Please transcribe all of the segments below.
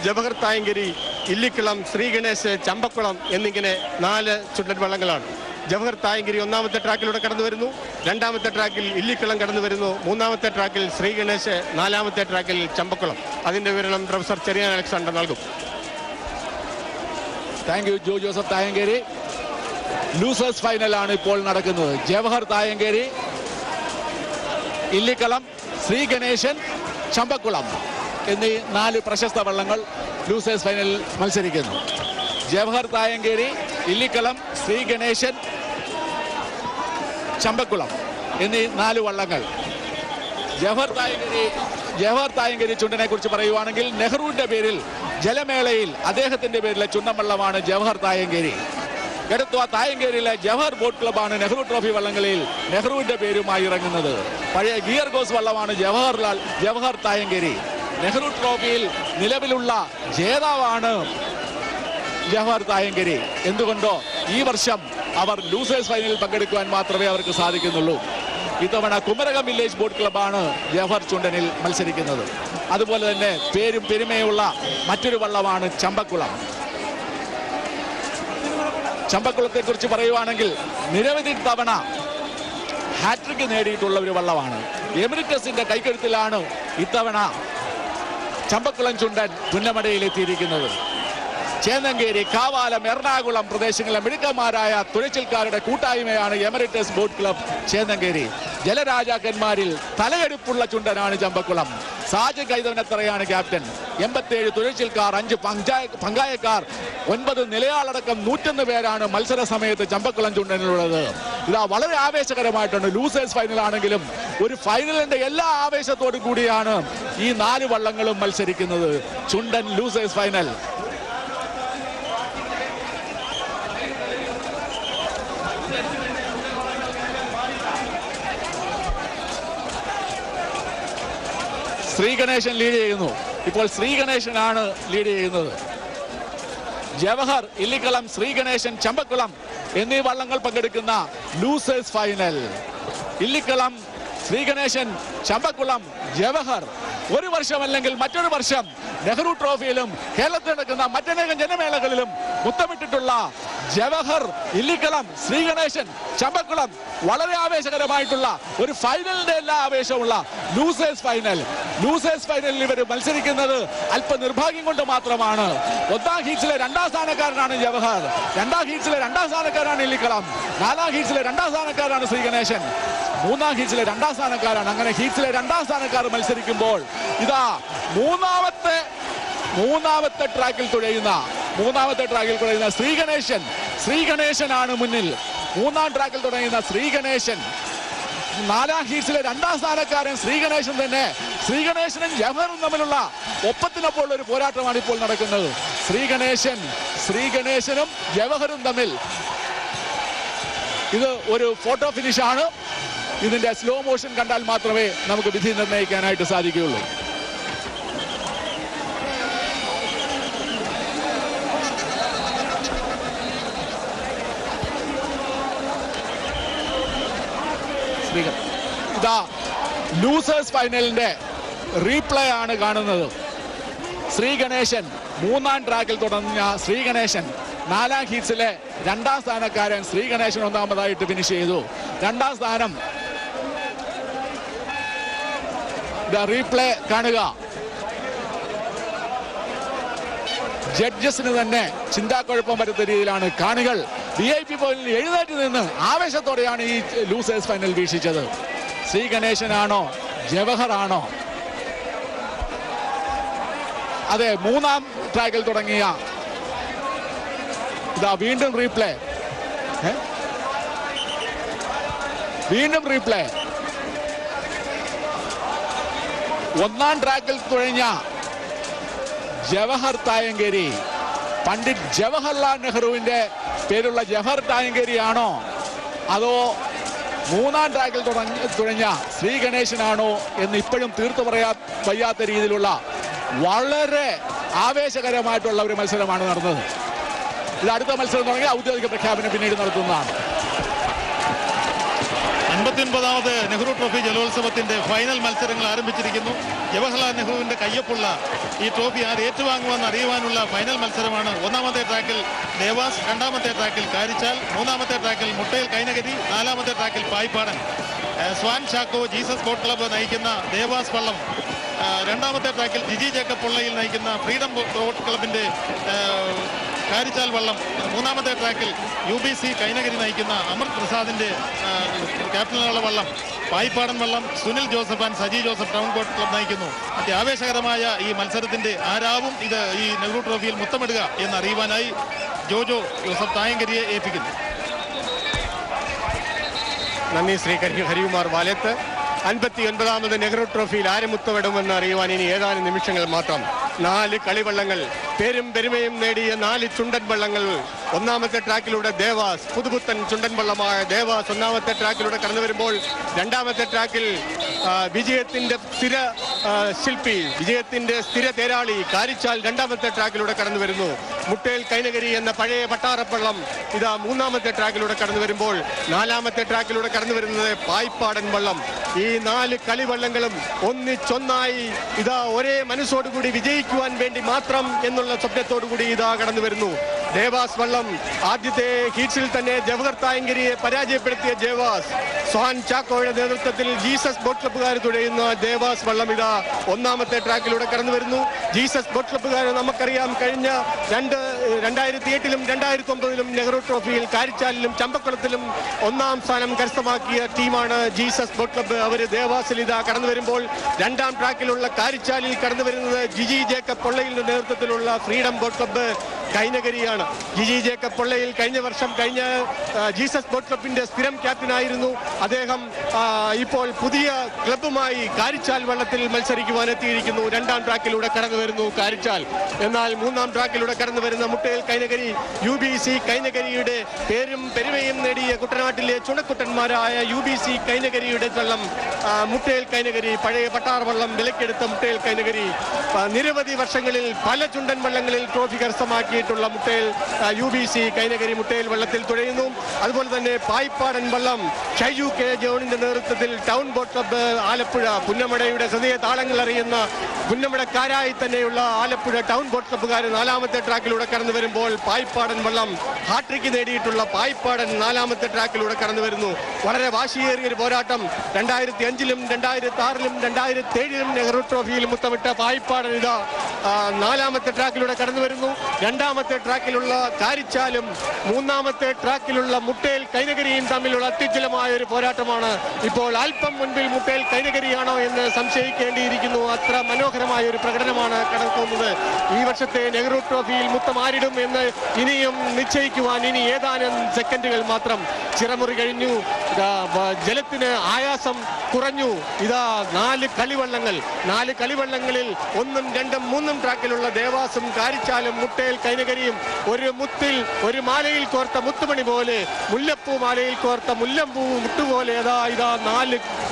ജവഹർ തായങ്കരി, ഇല്ലിക്കുളം, ശ്രീഗണേശ്, ചമ്പക്കുളം എന്നിങ്ങനെ 4 ചുണ്ടൻ വള്ളങ്ങളാണ്. ജവഹർ തായങ്കരി ഒന്നാമത്തെ ട്രാക്കിലൂടെ കടന്നു വരുന്നു, രണ്ടാമത്തെ ട്രാക്കിൽ ഇല്ലിക്കുളം കടന്നു വരുന്നു, മൂന്നാമത്തെ ട്രാക്കിൽ ശ്രീഗണേശ്, നാലാമത്തെ ട്രാക്കിൽ ചമ്പക്കുളം. അതിന്റെ വിവരണം പ്രൊഫസർ ചെറിയാൻ അലക്സാണ്ടർ നൽകും. Thank you Jo Joseph Thayankari. Losers ഫൈനലാണ് ഇപ്പോൾ നടക്കുന്നത്. ജവഹർ തായങ്കരി, ഇല്ലിക്കളം, ശ്രീഗണേശൻ, ചമ്പക്കുളം എന്നീ 4 പ്രശസ്ത വള്ളങ്ങൾ ലൂസേഴ്സ് ഫൈനലിൽ മത്സരിക്കുന്നു. ജവഹർ തായങ്കരി, ഇല്ലിക്കളം, ശ്രീഗണേശൻ, ചമ്പക്കുളം എന്നീ 4 വള്ളങ്ങൾ. ജവഹർ തായങ്കരി ചുണ്ടനെ കുറിച്ച് പറയുവാണെങ്കിൽ നെഹ്റുവിന്റെ പേരിൽ ജലമേളയിൽ അദ്ദേഹത്തിന്റെ പേരിലെ ചുണ്ടൻ വള്ളമാണ് ജവഹർ തായങ്കരി. എടുത്തു തായങ്കേരിയിലെ ജവഹർ ബോട്ട് ക്ലബാണ് നെഹ്റു ട്രോഫി വള്ളങ്ങളിൽ നെഹ്റുവിന്റെ പേരുമായി ഇറങ്ങുന്നത്. പഴയ ഗിയർ ഗോസ് വള്ളമാണ് ജവഹർ തായങ്കരി. നെഹ്റു ട്രോഫിയിൽ നിലവിലുള്ള ജേതാവാണ് ജവഹർ തായങ്കരി. എന്തുകൊണ്ടോ ഈ വർഷം അവർ ലൂസേഴ്സ് ഫൈനലിൽ പങ്കെടുക്കുവാൻ മാത്രമേ അവർക്ക് സാധിക്കുന്നുള്ളൂ. ഇത്തവണ കുമരകം വില്ലേജ് ബോട്ട് ക്ലബാണ് ജവഹർ ചുണ്ടനിൽ മത്സരിക്കുന്നത്. അതുപോലെ തന്നെ പേരും പെരുമയുള്ള മറ്റൊരു വള്ളമാണ് ചമ്പക്കുളം. ചമ്പക്കുളത്തെ കുറിച്ച് പറയുവാണെങ്കിൽ നിരവധി തവണ ഹാട്രിക് നേടിയിട്ടുള്ള ഒരു വള്ളമാണ്. എമിറിറ്റസിന്റെ കൈക്കരുത്തിലാണ് ഇത്തവണ ചമ്പക്കുളം ചുണ്ടൻ പുന്നമടയിലെത്തിയിരിക്കുന്നത്. ചേന്നങ്കേരി, കാവാലം, എറണാകുളം പ്രദേശങ്ങളിലെ മിടുക്കന്മാരായ തുഴച്ചിൽക്കാരുടെ കൂട്ടായ്മയാണ് എമിറേറ്റസ് ബോട്ട് ക്ലബ് ചേന്നങ്കേരി. ജലരാജാക്കന്മാരിൽ തലയെടുപ്പുള്ള ചുണ്ടനാണ് ചമ്പക്കുളം. സാജൻ കൈതവനത്തറയാണ് ക്യാപ്റ്റൻ. 87 തുഴച്ചിൽക്കാർ, 5 പങ്കായക്കാർ, 9 നിലയാളടക്കം 101 പേരാണ് മത്സര സമയത്ത് ചമ്പക്കുളം ചുണ്ടനിലുള്ളത്. ഇതാ വളരെ ആവേശകരമായിട്ടുണ്ട്. ലൂസേഴ്സ് ഫൈനൽ ആണെങ്കിലും ഒരു ഫൈനലിന്റെ എല്ലാ ആവേശത്തോടും കൂടിയാണ് ഈ 4 വള്ളങ്ങളും മത്സരിക്കുന്നത്. ചുണ്ടൻ ലൂസേഴ്സ് ഫൈനൽ. ശ്രീഗണേശൻ ലീഡ് ചെയ്യുന്നു. ഇപ്പോൾ ശ്രീഗണേശനാണ് ലീഡ് ചെയ്യുന്നത്. ജവഹർ, ഇല്ലിക്കളം, ശ്രീഗണേശൻ, ചമ്പക്കുളം എന്നീ വള്ളങ്ങൾ പങ്കെടുക്കുന്ന ലൂസേഴ്സ് ഫൈനൽ. ഇല്ലിക്കളം, ശ്രീഗണേശൻ, ചമ്പക്കുളം, ജവഹർ. ഒരു വർഷം അല്ലെങ്കിൽ മറ്റൊരു വർഷം നെഹ്റു ട്രോഫിയിലും കേരളത്തിൽ നടക്കുന്ന മറ്റനേകം ജനമേളകളിലും മുത്തമിട്ടിട്ടുള്ള ജവഹർ, ഇല്ലിക്കളം, ശ്രീഗണേശൻ, ചമ്പക്കുളം വളരെ ആവേശകരമായിട്ടുള്ള ഒരു ഫൈനലിന്റെ എല്ലാ ആവേശമുള്ള ലൂസേഴ്സ് ഫൈനൽ. ലൂസേഴ്സ് ഫൈനലിൽ ഇവർ മത്സരിക്കുന്നത് അല്പ നിർഭാഗ്യം കൊണ്ട് മാത്രമാണ്. 1ാം ഹീറ്റ്സിലെ 2ാം സ്ഥാനക്കാരനാണ് ജവഹർ, 2ാം ഹീറ്റ്സിലെ 2ാം സ്ഥാനക്കാരാണ് ഇല്ലിക്കളം, 4ാം ഹീറ്റ്സിലെ 2ാം സ്ഥാനക്കാരാണ് ശ്രീഗണേശൻ, 3ാം ഹീറ്റ്സിലെ 2ാം സ്ഥാനക്കാരാണ്. അങ്ങനെ ഹീറ്റ്സിലെ 2ാം സ്ഥാനക്കാർ മത്സരിക്കുമ്പോൾ ഇതാ മൂന്നാമത്തെ ട്രാക്കിൽ തുഴയുന്ന ശ്രീഗണേശനാണ് മുന്നിൽ. 3ാം ട്രാക്കിൽ തുടങ്ങുന്ന ശ്രീഗണേശൻ. 4ാം ഹീറ്റ്സിലെ 2ാം സ്ഥാനക്കാരൻ ശ്രീഗണേശൻ തന്നെ. ശ്രീഗണേശനും ജവഹറും തമ്മിലുള്ള ഒപ്പത്തിനൊപ്പമുള്ള ഒരു പോരാട്ടമാണ് ഇപ്പോൾ നടക്കുന്നത്. ശ്രീഗണേശനും ജവഹറും തമ്മിൽ ഇത് ഒരു ഫോട്ടോ ഫിനിഷാണ്. ഇതിന്റെ സ്ലോ മോഷൻ കണ്ടാൽ മാത്രമേ നമുക്ക് വിധി നിർണ്ണയിക്കാനായിട്ട് സാധിക്കുകയുള്ളൂ. ഇതാ ലൂസേഴ്സ് ഫൈനലിന്റെ റീപ്ലേ ആണ് കാണുന്നത്. ശ്രീഗണേശൻ 3ാം ട്രാക്കിൽ തുടങ്ങിയ ശ്രീഗണേശൻ 4ാം ഹീറ്റ്സിലെ 2ാം സ്ഥാനക്കാരൻ ശ്രീഗണേശൻ 1ാമതായിട്ട് ഫിനിഷ് ചെയ്തു. 2ാം സ്ഥാനം റീപ്ലേ കാണുക. ജഡ്ജസിന് തന്നെ ചിന്താക്കുഴപ്പം വരുന്ന രീതിയിലാണ് കാണികൾ VIP പോയിന്റിൽ എഴുന്നേറ്റ് നിന്ന് ആവേശത്തോടെയാണ് ഈ ലൂസേഴ്സ് ഫൈനൽ വീക്ഷിച്ചത്. ശ്രീഗണേശനാണോ ജവഹർ ആണോ? അതെ, 3ാം ട്രാക്കിൽ തുടങ്ങിയ ഇതാ വീണ്ടും റീപ്ലേ. 1ാം ട്രാക്കിൽ തുഴഞ്ഞ ജവഹർ തായങ്കരി, പണ്ഡിറ്റ് ജവഹർലാൽ നെഹ്റുവിന്റെ പേരുള്ള ജവഹർ തായങ്കരി ആണോ അതോ 3ാം ട്രാക്കിൽ തുഴഞ്ഞ ശ്രീഗണേശനാണോ എന്ന് ഇപ്പോഴും തീർത്തു വയ്യാത്ത രീതിയിലുള്ള വളരെ ആവേശകരമായിട്ടുള്ള ഒരു മത്സരമാണ് നടന്നത്. ഇത് അടുത്ത മത്സരം തുടങ്ങി ഔദ്യോഗിക പ്രഖ്യാപനം പിന്നീട് നടത്തുന്നതാണ്. 59ാമത് നെഹ്റു ട്രോഫി ജലോത്സവത്തിന്റെ ഫൈനൽ മത്സരങ്ങൾ ആരംഭിച്ചിരിക്കുന്നു. ജവഹർലാൽ നെഹ്റുവിന്റെ കയ്യൊപ്പുള്ള ഈ ട്രോഫി ആര് ഏറ്റുവാങ്ങുമെന്ന് അറിയുവാനുള്ള ഫൈനൽ മത്സരമാണ്. ഒന്നാമത്തെ ട്രാക്കിൽ ദേവാസ്, രണ്ടാമത്തെ ട്രാക്കിൽ കാരിച്ചാൽ, മൂന്നാമത്തെ ട്രാക്കിൽ മുട്ടയിൽ കൈനകരി, നാലാമത്തെ ട്രാക്കിൽ Payippadan. Swan Chacko Jesus boat club നയിക്കുന്ന ദേവാസ് വള്ളം, രണ്ടാമത്തെ ട്രാക്കിൽ ജിജി ജേക്കബ് പൊള്ളയിൽ നയിക്കുന്ന ഫ്രീഡം ബോട്ട് ക്ലബിന്റെ കാരിച്ചാൽ വള്ളം, മൂന്നാമത്തെ ട്രാക്കിൽ UBC കൈനകരി നയിക്കുന്ന അമൃത് പ്രസാദിന്റെ ക്യാപ്റ്റനുള്ള വള്ളം, പായിപ്പാടൻ വള്ളം Sunil Joseph and Saji Joseph town boat club നയിക്കുന്നു. അത്യാവേശകരമായ ഈ മത്സരത്തിന്റെ ആരാവും ഇത് ഈ നെഹ്റു ട്രോഫിയിൽ മുത്തമിടുക എന്നറിയുവാനായി ജോജോ ജോസഫ് തായങ്കരിയെ ഏൽപ്പിക്കുന്നു. നന്ദി ശ്രീ ഹരികുമാർ വാലത്ത്. 59ാമത് നെഹ്റു ട്രോഫിയിൽ ആര് മുത്തമിടുമെന്ന് അറിയുവാൻ ഇനി ഏതാനും നിമിഷങ്ങൾ മാത്രം. 4 കളിവള്ളങ്ങൾ, പേരും പെരുമയും നേടിയ 4 ചുണ്ടൻ വള്ളങ്ങൾ. ഒന്നാമത്തെ ട്രാക്കിലൂടെ ദേവാസ്, പുതുപുത്തൻ ചുണ്ടൻ വള്ളമായ ദേവാസ് ഒന്നാമത്തെ ട്രാക്കിലൂടെ കടന്നു വരുമ്പോൾ, രണ്ടാമത്തെ ട്രാക്കിൽ വിജയത്തിന്റെ സ്ഥിര ശില്പി, വിജയത്തിന്റെ സ്ഥിര തേരാളി കാരിച്ചാൽ രണ്ടാമത്തെ ട്രാക്കിലൂടെ കടന്നു വരുന്നു. മുട്ടേൽ കൈനകരി എന്ന പഴയ പട്ടാറപ്പള്ളം ഇതാ മൂന്നാമത്തെ ട്രാക്കിലൂടെ കടന്നു വരുമ്പോൾ, നാലാമത്തെ ട്രാക്കിലൂടെ കടന്നു വരുന്നത് പായിപ്പാടൻ വള്ളം. ഈ 4 കളിവള്ളങ്ങളും ഒന്നിച്ചൊന്നായി ഇതാ ഒരേ മനസ്സോടുകൂടി വിജയിക്കുവാൻ വേണ്ടി മാത്രം എന്നുള്ള സ്വപ്നത്തോടുകൂടി ഇതാ കടന്നു വരുന്നു. ദേവാസ് വള്ളം ആദ്യത്തെ ഹീറ്റ്സിൽ തന്നെ ജവഹർ തായങ്കരിയെ പരാജയപ്പെടുത്തിയ ദേവാസ്, സ്വാൻ ചാക്കോയുടെ നേതൃത്വത്തിൽ ജീസസ് ബോട്ട് ക്ലബ്ബുകാർ തുഴയുന്ന ദേവാസ് വള്ളം ഇതാ ഒന്നാമത്തെ ട്രാക്കിലൂടെ കടന്നു വരുന്നു. ജീസസ് ബോട്ട് ക്ലബ്ബുകാർ നമുക്കറിയാം, കഴിഞ്ഞ 2008-ലും 2009-ലും നെഹ്റു ട്രോഫിയിൽ കാരിച്ചാലിലും ചമ്പക്കുളത്തിലും 1ാം സ്ഥാനം കരസ്ഥമാക്കിയ ടീമാണ് ജീസസ് ബോട്ട് ക്ലബ്ബ്. അവർ ദേവാസിൽ ഇതാ കടന്നു വരുമ്പോൾ, 2ാം ട്രാക്കിലുള്ള കാരിച്ചാലിൽ കടന്നു വരുന്നത് ജിജി ജേക്കബ് പൊള്ളയിലിന്റെ നേതൃത്വത്തിലുള്ള ഫ്രീഡം ബോട്ട് ക്ലബ്ബ് കൈനകരിയാണ്. ജിജി ജേക്കബ് പൊള്ളയിൽ കഴിഞ്ഞ ജീസസ് ബോട്ട് ക്ലബിന്റെ സ്ഥിരം ക്യാപ്റ്റനായിരുന്നു. അദ്ദേഹം ഇപ്പോൾ പുതിയ ക്ലബ്ബുമായി കാരിച്ചാൽ വള്ളത്തിൽ മത്സരിക്കുവാൻ എത്തിയിരിക്കുന്നു. 2ാം ട്രാക്കിലൂടെ കടന്നു വരുന്നു കാരിച്ചാൽ. എന്നാൽ 3ാം ട്രാക്കിലൂടെ കടന്നു വരുന്ന മുട്ടയിൽ കൈനകരി, UBC കൈനകരിയുടെ പേരും പെരുമയും നേടിയ കുട്ടനാട്ടിലെ ചുണക്കുട്ടന്മാരായ UBC കൈനകരിയുടെ വള്ളം മുട്ടയിൽ കൈനകരി, പഴയ പട്ടാർ വള്ളം വിലക്കെടുത്ത മുട്ടയിൽ കൈനകരി, നിരവധി വർഷങ്ങളിൽ പല ചുണ്ടൻ വള്ളങ്ങളിൽ ട്രോഫി കരസ്ഥമാക്കിയിട്ടുള്ള മുട്ടയിൽ UBC കൈനകരി മുട്ടയിൽ വള്ളത്തിൽ തുഴയുന്നു. അതുപോലെ തന്നെ പായിപ്പാടൻ വള്ളം ഷൈജു K ജോണിന്റെ നേതൃത്വത്തിൽ ടൗൺ ബോട്ട് ക്ലബ്ബ് ആലപ്പുഴ, പുന്നമടയുടെ ഹൃദയ താളങ്ങൾ അറിയുന്ന പുന്നമടക്കാരായി തന്നെയുള്ള ആലപ്പുഴ ടൗൺ ബോട്ട് ക്ലബ്ബുകാർ 4ാമത്തെ ട്രാക്കിലൂടെ കടന്നു വരുമ്പോൾ, പായിപ്പാടൻ വള്ളം ഹാട്രിക്ക് നേടിയിട്ടുള്ള പായിപ്പാടൻ 4ാമത്തെ ട്രാക്കിലൂടെ കടന്നു വരുന്നു. വളരെ വാശിയേറിയ ഒരു പോരാട്ടം. 2005-ലും 2006-ലും 2007-ലും നെഹ്റു ട്രോഫിയിൽ മുത്തമിട്ട പായിപ്പാടൻ ഇതാ 4ാമത്തെ ട്രാക്കിലൂടെ കടന്നു വരുന്നു. 2ാമത്തെ ട്രാക്കിലുള്ള കാരിച്ചാലും 3ാമത്തെ ട്രാക്കിലുള്ള മുട്ടേൽ കൈനകരിയും തമ്മിലുള്ള അത്യുജ്വലമായ ഒരു പോരാട്ടമാണ്. ഇപ്പോൾ അല്പം മുൻപിൽ മുട്ടേൽ കൈനകരിയാണോ എന്ന് സംശയിക്കേണ്ടിയിരിക്കുന്നു. അത്ര മനോഹരമായ ഒരു പ്രകടനമാണ് നടക്കുന്നത്. ഈ വർഷത്തെ നെഹ്റു ട്രോഫിയിൽ മുത്തം ആരിടും എന്ന് ഇനിയും നിശ്ചയിക്കുവാൻ ഇനി ഏതാനും സെക്കൻഡുകൾ മാത്രം. ചിറമുറി കഴിഞ്ഞു, ജലത്തിന് ആയാസം കുറഞ്ഞു. ഇതാ 4 കളിവള്ളങ്ങളിൽ 1ഉം 2ഉം 3ഉം ട്രാക്കിലുള്ള ദേവാസും കാരിച്ചാലും മുട്ടേൽ കൈനകരിയും ഒരു മുത്തിൽ ഒരു മാലയിൽ കോർത്ത മുത്തുമണി പോലെ, മുല്ലപ്പൂ മാലയിൽ കോർത്ത മുല്ലമ്പൂ മുട്ടുപോലെ ഇതാ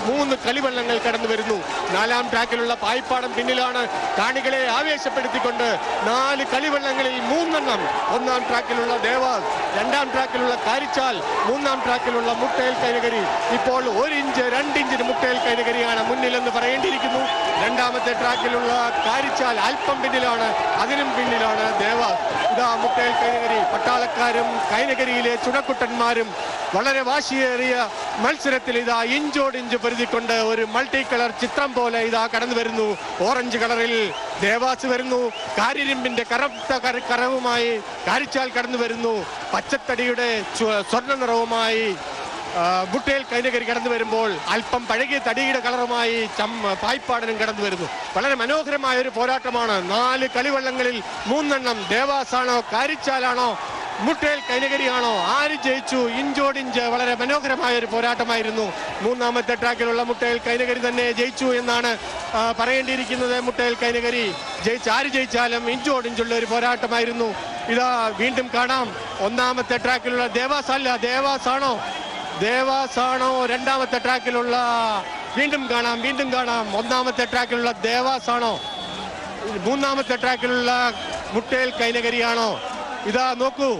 3 കളിവള്ളങ്ങൾ കടന്നു വരുന്നു. 4ാം ട്രാക്കിലുള്ള പായിപ്പാടം പിന്നിലാണ്. കാണികളെ ആവേശപ്പെടുത്തിക്കൊണ്ട് 4 കളിവള്ളങ്ങളിൽ 3 എണ്ണം. 1ാം ട്രാക്കിലുള്ള ദേവാസ്, 2ാം ട്രാക്കിലുള്ള കാരിച്ചാൽ, 3ാം ട്രാക്കിലുള്ള മുട്ടേൽ കൈനകരി. ഇപ്പോൾ 1 ഇഞ്ച് 2 ഇഞ്ചിന് മുട്ടേൽ കൈനകരിയാണ് മുന്നിലെന്ന് പറയേണ്ടിയിരിക്കുന്നു. 2ാമത്തെ ട്രാക്കിലുള്ള കാരിച്ചാൽ അല്പം പിന്നിലാണ്, അതിനും പിന്നിലാണ് ദേവാസ്. ഇതാ മുട്ടേൽ കൈനകരി. പട്ടാളക്കാരും കൈനകരിയിലെ ചുണക്കുട്ടന്മാരും വളരെ വാശിയേറിയ മത്സരത്തിൽ ഇതാ ഇഞ്ചോടിഞ്ച് പൊരുതിക്കൊണ്ട് ഒരു മൾട്ടി കളർ ചിത്രം പോലെ ഇതാ കടന്നു വരുന്നു. ഓറഞ്ച് കളറിൽ ദേവാസ് വരുന്നു. കാരിരുമ്പിന്റെ കറുത്ത കറവുമായി കാരിച്ചാൽ കടന്നു വരുന്നു. പച്ചത്തടിയുടെ സ്വർണ്ണ നിറവുമായി മുട്ടേൽ കൈനകരി കടന്നു വരുമ്പോൾ, അല്പം പഴകിയ തടിയുടെ കളറുമായി പായിപ്പാടനും കടന്നു വരുന്നു. വളരെ മനോഹരമായ ഒരു പോരാട്ടമാണ്. 4 കളിവള്ളങ്ങളിൽ 3 എണ്ണം. ദേവാസാണോ കാരിച്ചാലാണോ മുട്ടേൽ കൈനകരിയാണോ, ആര് ജയിച്ചു? ഇഞ്ചോടിഞ്ച് വളരെ മനോഹരമായ ഒരു പോരാട്ടമായിരുന്നു. 3ാമത്തെ ട്രാക്കിലുള്ള മുട്ടേൽ കൈനകരി തന്നെ ജയിച്ചു എന്നാണ് പറയേണ്ടിയിരിക്കുന്നത്. മുട്ടേൽ കൈനകരി ആര് ജയിച്ചാലും ഇഞ്ചോടിഞ്ചുള്ള ഒരു പോരാട്ടമായിരുന്നു. ഇതാ വീണ്ടും കാണാം. 1ാമത്തെ ട്രാക്കിലുള്ള ദേവാസാണോ 2ാമത്തെ ട്രാക്കിലുള്ള വീണ്ടും കാണാം. 1ാമത്തെ ട്രാക്കിലുള്ള ദേവാസാണോ, 3ാമത്തെ ട്രാക്കിലുള്ള മുട്ടേൽ കൈനകരിയാണോ? ഇതാ നോക്കൂ,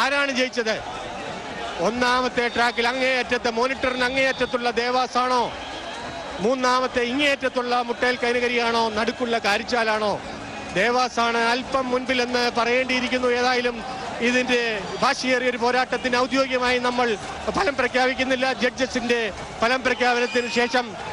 ആരാണ് ജയിച്ചത്? 1ാമത്തെ ട്രാക്കിൽ അങ്ങേയറ്റത്തെ മോണിറ്ററിന് അങ്ങേയറ്റത്തുള്ള ദേവാസാണോ, മൂന്നാമത്തെ ഇങ്ങേറ്റത്തുള്ള മുട്ടേൽ കൈനകരിയാണോ നടുക്കുള്ള കാരിച്ചാലാണോ? ദേവാസാണ് അല്പം മുൻപിലെന്ന് പറയേണ്ടിയിരിക്കുന്നു. ഏതായാലും ഇതിന്റെ ഭാഷിയേറിയ ഒരു പോരാട്ടത്തിന് ഔദ്യോഗികമായി നമ്മൾ ഫലം പ്രഖ്യാപിക്കുന്നില്ല. ജഡ്ജസിന്റെ ഫലം പ്രഖ്യാപനത്തിന് ശേഷം